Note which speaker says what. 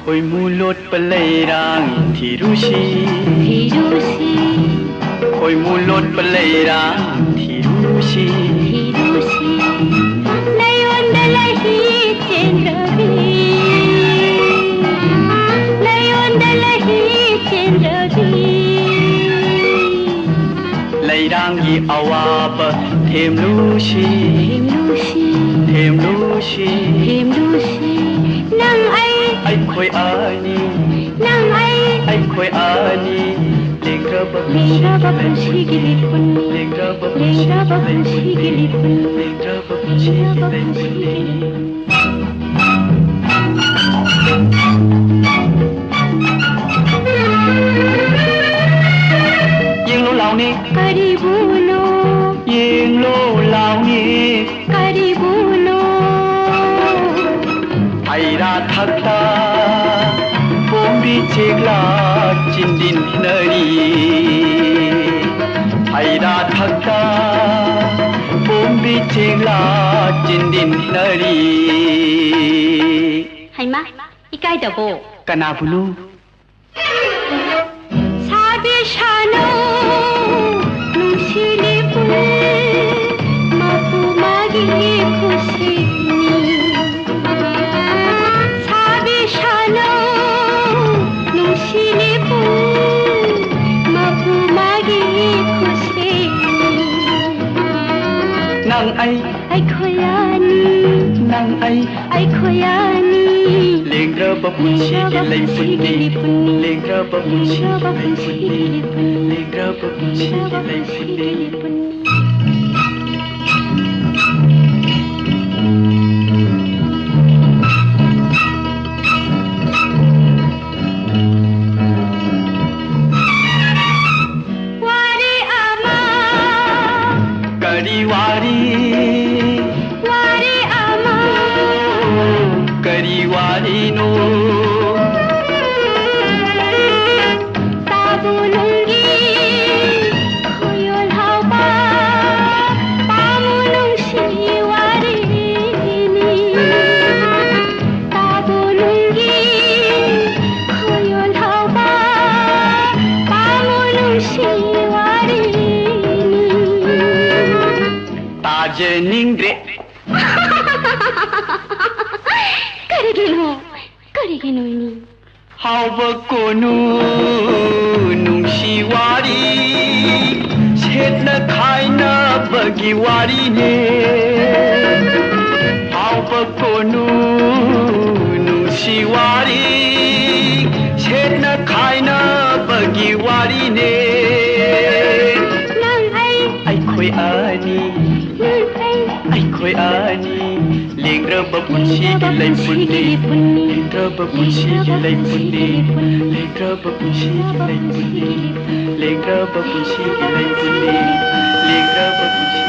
Speaker 1: khôi mu lột bờ lầy rang thì ru si khôi mu lột bờ lầy rang thì ru si
Speaker 2: nay on da la hi chen ravi nay on da la hi chen ravi
Speaker 1: lầy rang gi awa ba thêm lu si
Speaker 2: nang
Speaker 1: ai khôi ani
Speaker 2: nang
Speaker 1: khôi ani lengra ba
Speaker 2: si gilipun
Speaker 1: lengra ba si
Speaker 2: gilipun
Speaker 1: lengra ba si gilipun yeng lo lao ni
Speaker 2: karibuno
Speaker 1: yeng lo lao ni
Speaker 2: karibuno
Speaker 1: aira thakta bombi chegla chindin nari aira thakta bombi chegla chindin nari
Speaker 2: haima ikai dabo
Speaker 1: kana bulu
Speaker 2: sabe shano nushile pu mapu magi khushi sabe shano nushile pu mapu magi khushi
Speaker 1: nang ai
Speaker 2: khoyani
Speaker 1: nang
Speaker 2: ai khoyani
Speaker 1: lengra ba punchi ki lai punni lengra ba punchi ki lai punni lengra ba punchi ki lai punni
Speaker 2: wari ama
Speaker 1: kariwari
Speaker 2: ama
Speaker 1: kariwari no
Speaker 2: tabulungi khoyol haba pamulung siwari ni tabulungi khoyol haba pamulung siwari ni
Speaker 1: tajeningre
Speaker 2: karigino ini
Speaker 1: hauba konu nungsiwari setna khaina bagiwari ne hauba konu nungsiwari setna khaina bagiwari ne
Speaker 2: nang
Speaker 1: ai khoi ani ai khoi ani lengra ba punchi ki lai punni lengra ba punchi ki lai punni lengra ba punchi ki lai punni lengra ba punchi ki lai punni lengra ba punchi